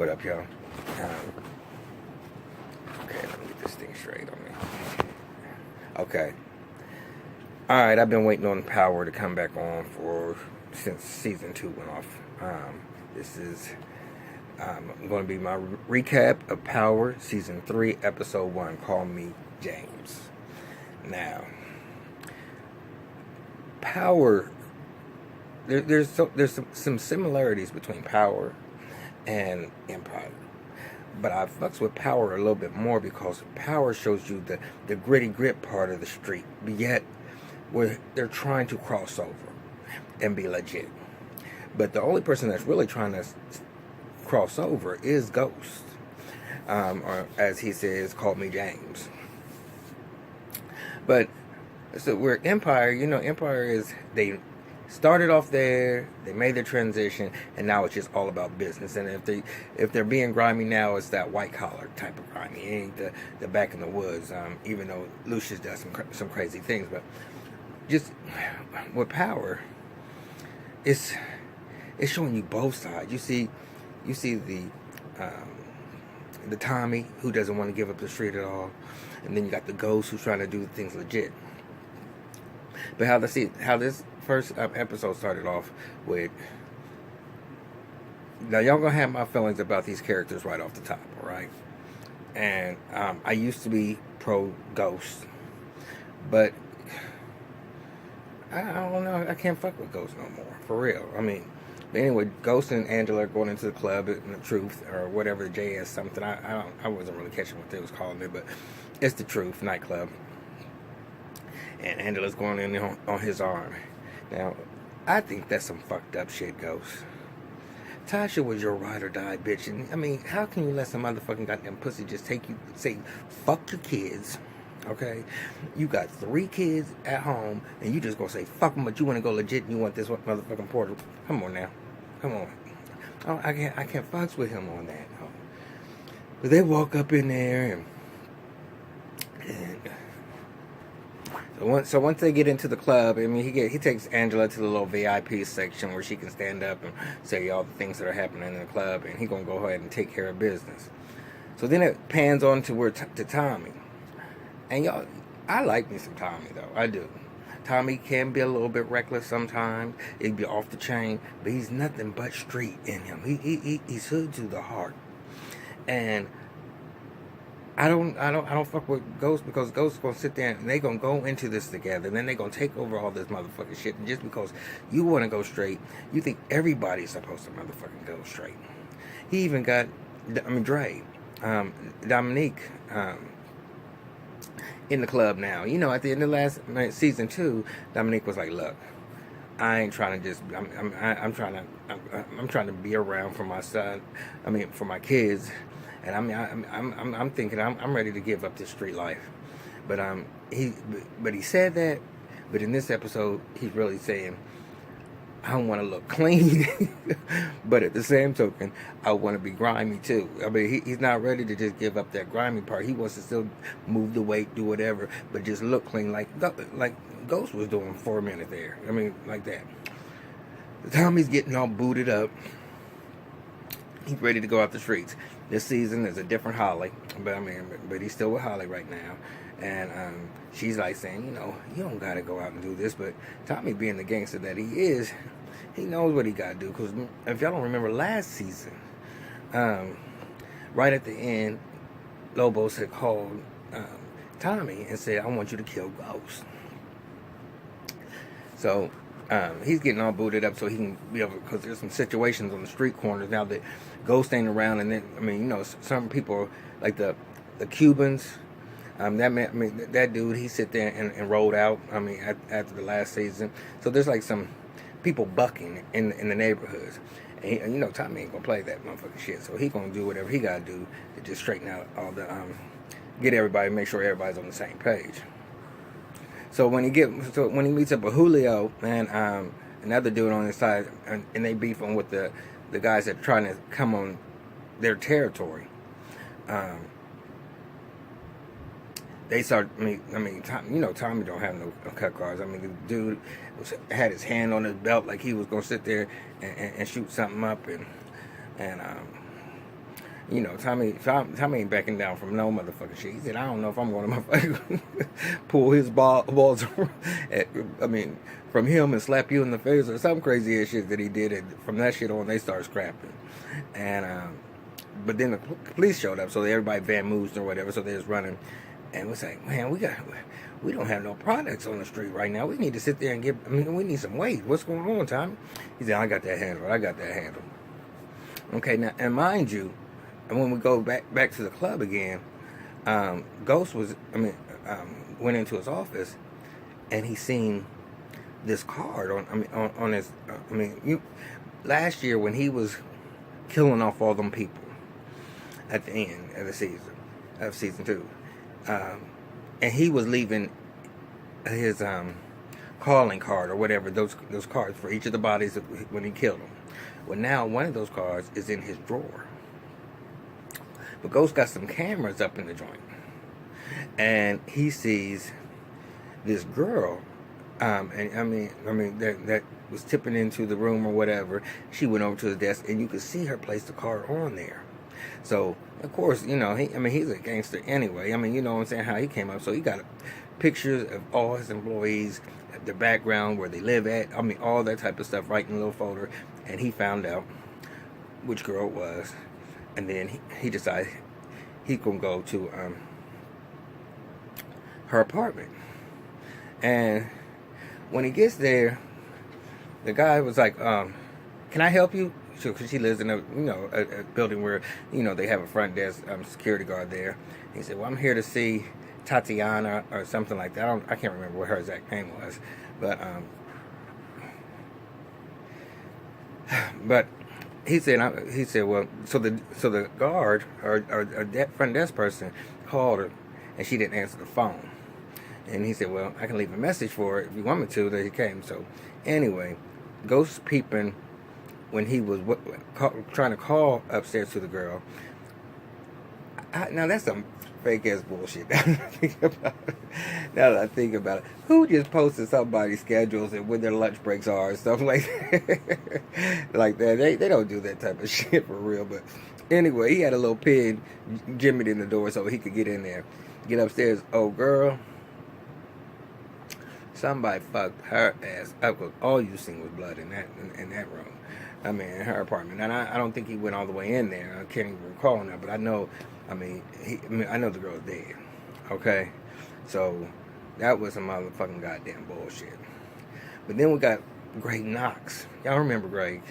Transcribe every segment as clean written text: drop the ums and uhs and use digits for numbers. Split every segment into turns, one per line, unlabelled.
What up, y'all? Okay, let me get this thing straight on me. Okay. Alright, I've been waiting on Power to come back on since season 2 went off. This is going to be my recap of Power season 3, episode 1. Call Me James. Now, Power. There's some similarities between Power and Empire, but I fucks with Power a little bit more because Power shows you the gritty grit part of the street, but yet where they're trying to cross over and be legit. But the only person that's really trying to cross over is Ghost, or as he says, call me James. But so where Empire, Empire is, they started off there, they made their transition, and now it's just all about business. And if they're being grimy now, it's that white collar type of grimy. It ain't the back in the woods. Even though Lucius does some crazy things, but just with Power, it's showing you both sides. You see the Tommy who doesn't want to give up the street at all, and then you got the Ghost who's trying to do things legit. But how this first episode started off with. Now y'all gonna have my feelings about these characters right off the top, alright? And I used to be pro Ghost, but I don't know. I can't fuck with Ghost no more, for real. I mean, but anyway, Ghost and Angela are going into the club in the Truth or whatever, JS something. I wasn't really catching what they was calling it, but it's the Truth nightclub. And Angela's going in on his arm. Now, I think that's some fucked up shit, Ghost. Tasha was your ride or die bitch. And, I mean, how can you let some motherfucking goddamn pussy just take you, say, fuck your kids, okay? You got 3 kids at home, and you just gonna say, fuck them, but you wanna go legit and you want this motherfucking porter. Come on now. Come on. Oh, I can't fucks with him on that. Oh. But they walk up in there, and so once they get into the club, I mean, he takes Angela to the little VIP section where she can stand up and say all the things that are happening in the club, and he gonna go ahead and take care of business. So then it pans on to Tommy, and y'all, I like me some Tommy though, I do. Tommy can be a little bit reckless sometimes. It'd be off the chain, but he's nothing but street in him. He's hood to the heart, and I don't fuck with Ghost because Ghost's gonna sit there and they gonna go into this together, and then they gonna take over all this motherfucking shit. And just because you want to go straight, you think everybody's supposed to motherfucking go straight. He even got, Dre, Dominique, in the club now. At the end of last season 2, Dominique was like, "Look, I ain't trying to just. I'm trying to be around for my son. For my kids." And I'm thinking I'm ready to give up this street life, but he said that, but in this episode he's really saying, I want to look clean, but at the same token I want to be grimy too. He's not ready to just give up that grimy part. He wants to still move the weight, do whatever, but just look clean like Ghost was doing for a minute there. Like that. Tommy's getting all booted up. He's ready to go out the streets. This season is a different Holly, but he's still with Holly right now, and she's like saying, you don't gotta go out and do this. But Tommy, being the gangster that he is, he knows what he gotta do. Because if y'all don't remember last season, right at the end, Lobos had called Tommy and said, "I want you to kill Ghost." So he's getting all booted up so he can be able, because there's some situations on the street corners now that Ghost ain't around, and then some people like the Cubans. That dude, he sit there and rolled out. After the last season, so there's like some people bucking in the neighborhoods, and Tommy ain't gonna play that motherfucking shit. So he gonna do whatever he gotta do to just straighten out all the get everybody, make sure everybody's on the same page. So when he meets up with Julio and another dude on his side, and they beef on with the guys that are trying to come on their territory, they start. Tommy don't have no cut cards. The dude had his hand on his belt like he was gonna sit there and shoot something up, and You know, Tommy ain't backing down from no motherfucking shit. He said, I don't know if I'm going to motherfucking pull his balls, I mean, from him and slap you in the face or some crazy ass shit that he did. And from that shit on, they started scrapping. And, but then the police showed up, so everybody vamoosed or whatever, so they was running. And it was like, man, we don't have no products on the street right now. We need to sit there and we need some weight. What's going on, Tommy? He said, I got that handled. Okay, now, and mind you, and when we go back to the club again, Ghost went into his office, and he seen this card on his. Last year when he was killing off all them people at the end of the season 2, and he was leaving his calling card or whatever, those cards for each of the bodies when he killed them. Well, now one of those cards is in his drawer. But Ghost got some cameras up in the joint, and he sees this girl, that was tipping into the room or whatever. She went over to the desk, and you could see her place the card on there. So of course, you know, he's a gangster anyway. You know what I'm saying, how he came up. So he got pictures of all his employees, the background, where they live at. All that type of stuff right in a little folder. And he found out which girl it was. And then he decided he's going to go to her apartment. And when he gets there, the guy was like, can I help you? Because she lives in a building where, they have a front desk security guard there. He said, well, I'm here to see Tatiana or something like that. I can't remember what her exact name was. But he said, well, so the guard or that front desk person called her, and she didn't answer the phone. And he said, well, I can leave a message for her if you want me to. That he came. So anyway, Ghost peeping when he was trying to call upstairs to the girl. Now that's some fake ass bullshit. Now that I think about it, who just posted somebody's schedules and when their lunch breaks are and stuff like like that? They don't do that type of shit for real. But anyway, he had a little pin jimmied in the door so he could get in there, get upstairs. Oh girl, somebody fucked her ass up because all you seen was blood in that room. In her apartment. And I don't think he went all the way in there. I can't even recall now, but I know. I know the girl's dead. Okay, so that was some motherfucking goddamn bullshit. But then we got Greg Knox. Y'all remember Greg?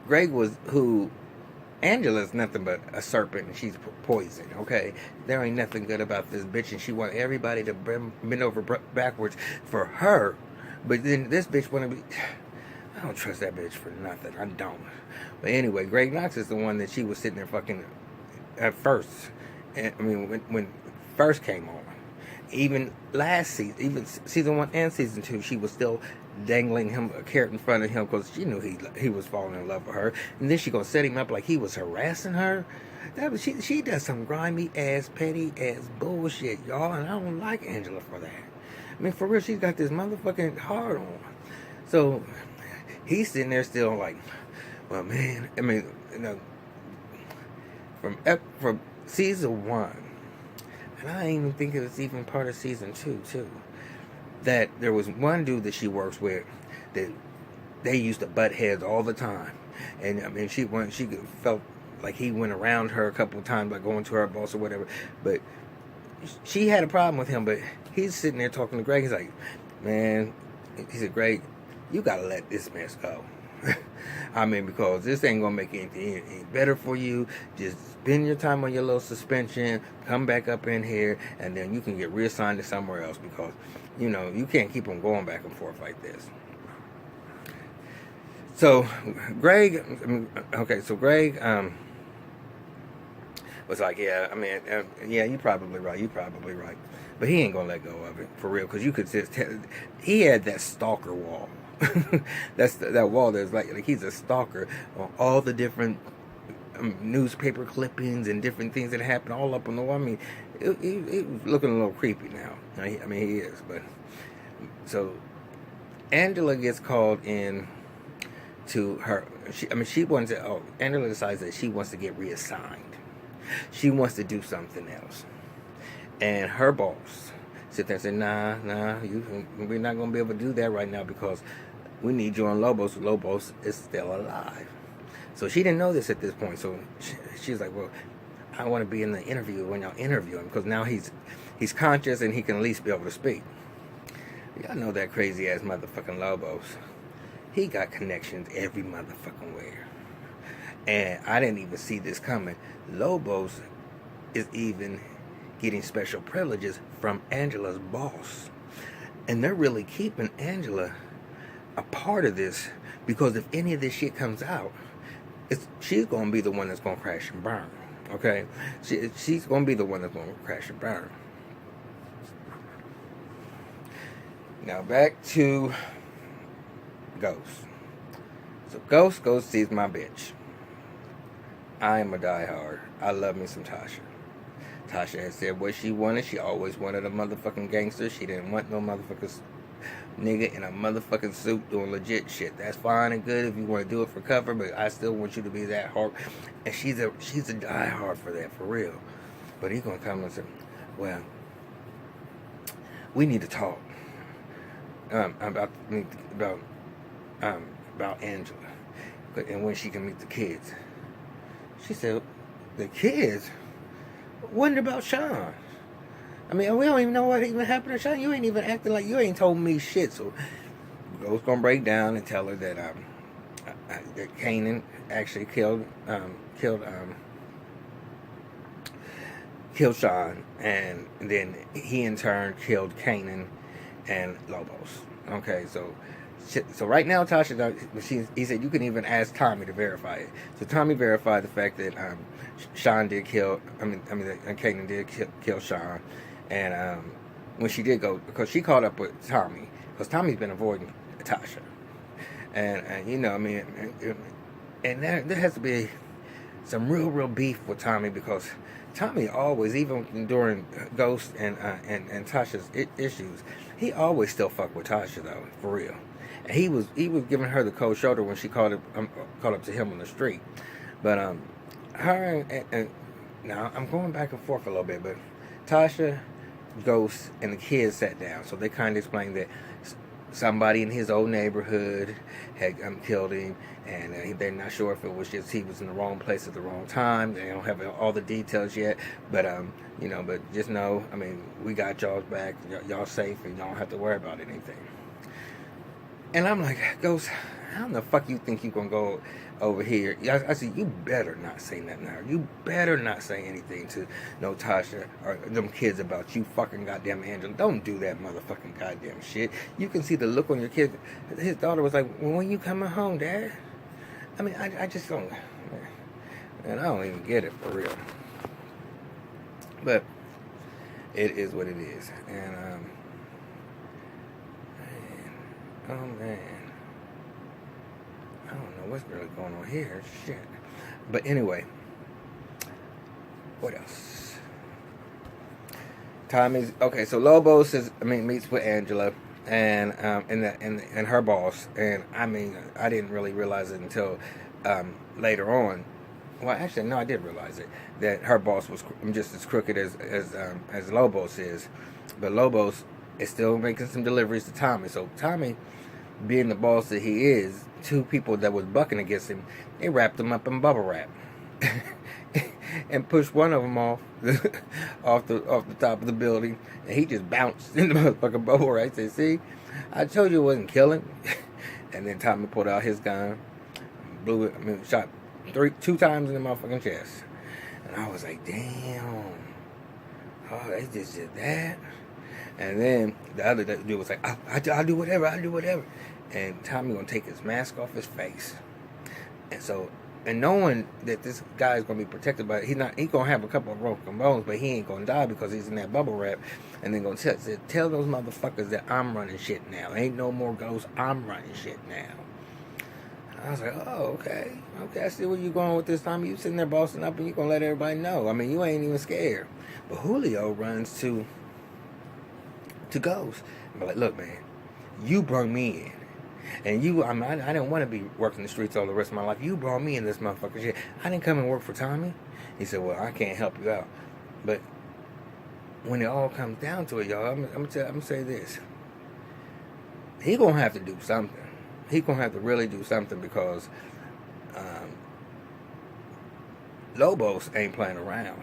Greg was who. Angela's nothing but a serpent, and she's poison. Okay, there ain't nothing good about this bitch, and she want everybody to bend over backwards for her. But then this bitch want to be. I don't trust that bitch for nothing. I don't. But anyway, Greg Knox is the one that she was sitting there fucking at first. When first came on. Even last season, even season 1 and season 2, she was still dangling him a carrot in front of him because she knew he was falling in love with her. And then she gonna set him up like he was harassing her. She does some grimy ass, petty ass bullshit, y'all. And I don't like Angela for that. For real, she's got this motherfucking heart on. So he's sitting there still like, well, man. From season 1, and I ain't even think it was even part of season 2 too. That there was one dude that she works with that they used to butt heads all the time, and she felt like he went around her a couple of times by going to her boss or whatever. But she had a problem with him. But he's sitting there talking to Greg. He's like, man, he said, Greg, you gotta let this mess go. Because this ain't gonna make anything any better for you. Just spend your time on your little suspension, come back up in here, and then you can get reassigned to somewhere else because, you can't keep on going back and forth like this. So Greg was like, yeah, you're probably right. But he ain't gonna let go of it for real, because you could just tell he had that stalker wall. That's that wall that's like he's a stalker on all the different newspaper clippings and different things that happen all up on the wall. It was looking a little creepy now. He is. But so Angela gets called in to her. She wants to. Oh, Angela decides that she wants to get reassigned. She wants to do something else, and her boss sit there and say, "Nah, we're not gonna be able to do that right now because we need you on Lobos. Lobos is still alive." So she didn't know this at this point. So she's like, "Well, I want to be in the interview when y'all interview him because now he's conscious and he can at least be able to speak." Y'all know that crazy ass motherfucking Lobos. He got connections every motherfucking where. And I didn't even see this coming. Lobos is even getting special privileges from Angela's boss. And they're really keeping Angela a part of this because if any of this shit comes out, she's going to be the one that's going to crash and burn. Okay? She's going to be the one that's going to crash and burn. Now back to Ghost. So Ghost goes sees my bitch. I am a diehard. I love me some Tasha. Tasha has said what she wanted. She always wanted a motherfucking gangster. She didn't want no motherfucking nigga in a motherfucking suit doing legit shit. That's fine and good if you want to do it for cover, but I still want you to be that hard. And she's a diehard for that, for real. But he's gonna come and say, well, we need to talk about Angela and when she can meet the kids. She said, the kids? What about Sean? I mean, we don't even know what even happened to Sean. You ain't even acting like you ain't told me shit. So Ghost gonna break down and tell her that that Kanan actually killed Sean, and then he in turn killed Kanan and Lobos. Okay, so right now Tasha, he said you can even ask Tommy to verify it. So Tommy verified the fact that Sean did kill. Kanan did kill Sean, and when she did go, because she caught up with Tommy, because Tommy's been avoiding Tasha, and you know, I mean, and there has to be some real beef with Tommy because Tommy always, even during Ghost and Tasha's issues, he always still fuck with Tasha though, for real. And he was giving her the cold shoulder when she called up to him on the street. But her and now I'm going back and forth a little bit, but Tasha, Ghost, and the kids sat down, so they kind of explained that somebody in his old neighborhood had killed him, and they're not sure if it was just he was in the wrong place at the wrong time. They don't have all the details yet, but but just know, I mean, we got y'all's back. Y'all safe, and y'all don't have to worry about anything. And I'm like, Ghost, how the fuck you think you gonna go over here? I said, you better not say nothing to her. You better not say anything to no Tasha or them kids about you fucking goddamn Angela. Don't do that motherfucking goddamn shit. You can see the look on your kid. His daughter was like, well, when you coming home, Dad? I mean, I just don't, and I don't even get it for real. But it is what it is. And oh man, I don't know what's really going on here. Shit. But anyway, what else? Tommy's okay. So Lobos meets with Angela and her boss, and I mean, I didn't really realize it until later on. Well, actually, no, I did realize it, that her boss was just as crooked as Lobos is, but Lobos is still making some deliveries to Tommy. So Tommy, being the boss that he is, two people that was bucking against him, they wrapped him up in bubble wrap and pushed one of them off the top of the building, and he just bounced in the motherfucking bubble wrap. Said, "See, I told you it wasn't killing." And then Tommy pulled out his gun, shot two times in the motherfucking chest, and I was like, "Damn, oh, they just did that." And then the other dude was like, I'll do whatever, and Tommy gonna take his mask off his face, and knowing that this guy is gonna be protected by, he gonna have a couple of broken bones, but he ain't gonna die because he's in that bubble wrap, and then gonna tell those motherfuckers that I'm running shit now. Ain't no more ghosts. I'm running shit now. I was like, oh, okay, I see where you going with this, Tommy. You sitting there bossing up, and you gonna let everybody know. I mean, you ain't even scared. But Julio runs to Ghost. I'm like, look, man, you brung me in. And you, I didn't want to be working the streets all the rest of my life. You brought me in this motherfucker shit. I didn't come and work for Tommy. He said, well, I can't help you out. But when it all comes down to it, y'all, I'm gonna say this. He gonna have to do something. He gonna have to really do something because Lobos ain't playing around.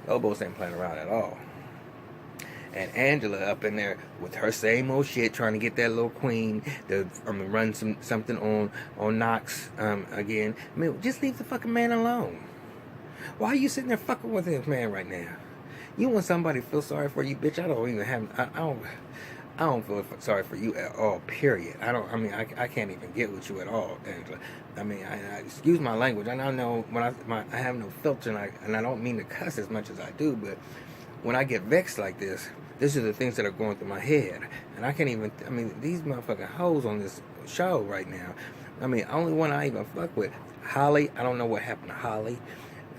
Lobos ain't playing around at all. And Angela up in there with her same old shit, trying to get that little queen to run something on Knox again. I mean, just leave the fucking man alone. Why are you sitting there fucking with this man right now? You want somebody to feel sorry for you, bitch? I don't even have. I don't feel sorry for you at all. Period. I can't even get with you at all, Angela. I mean, I excuse my language. I know when I have no filter, and I don't mean to cuss as much as I do, but when I get vexed like this, these are the things that are going through my head, and I can't even. I mean, these motherfucking hoes on this show right now. I mean, only one I even fuck with, Holly. I don't know what happened to Holly.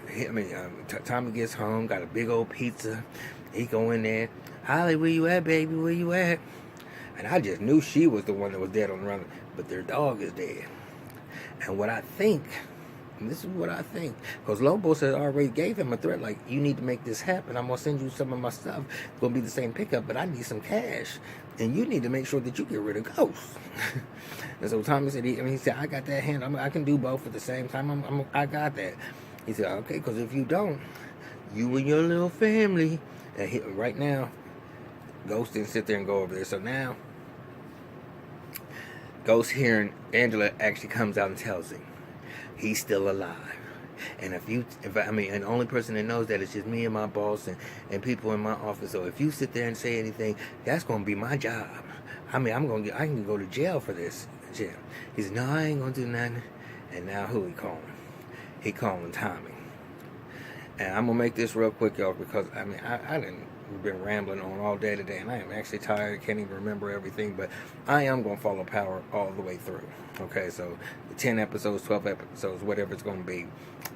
I mean, Tommy gets home, got a big old pizza. He go in there, Holly, where you at, baby? Where you at? And I just knew she was the one that was dead on the run, but their dog is dead. And what I think, and this is what I think, because Lobos had already gave him a threat, like, you need to make this happen. I'm going to send you some of my stuff. It's going to be the same pickup, but I need some cash. And you need to make sure that you get rid of Ghost. And so Tommy said, he said, I got that hand. I can do both at the same time. I got that. He said, okay, because if you don't, you and your little family, and right now, Ghost didn't sit there and go over there. So now, Ghost hearing Angela actually comes out and tells him he's still alive. And and the only person that knows that is just me and my boss and people in my office. So if you sit there and say anything, that's gonna be my job. I can go to jail for this. Jail. He said, no, I ain't gonna do nothing. And now who he calling? He calling Tommy. And I'm gonna make this real quick, y'all, because I didn't been rambling on all day today, and I am actually tired. I can't even remember everything, but I am gonna follow Power all the way through. Okay, so the 10 episodes, 12 episodes, whatever it's gonna be,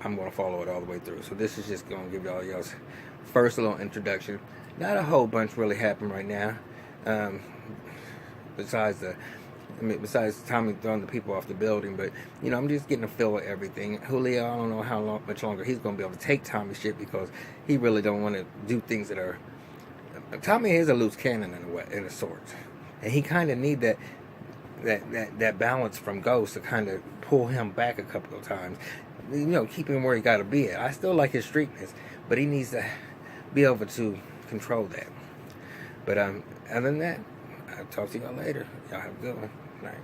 I'm gonna follow it all the way through. So this is just gonna give y'all y'all's first little introduction. Not a whole bunch really happened right now, besides Tommy throwing the people off the building, but I'm just getting a feel of everything. Julio, I don't know much longer he's gonna be able to take Tommy's shit, because he really don't want to do things that are. Tommy is a loose cannon in a sort, and he kind of need that balance from Ghost to kind of pull him back a couple of times. Keep him where he got to be at. I still like his streetness, but he needs to be able to control that. But other than that, I'll talk to y'all later. Y'all have a good one. Night.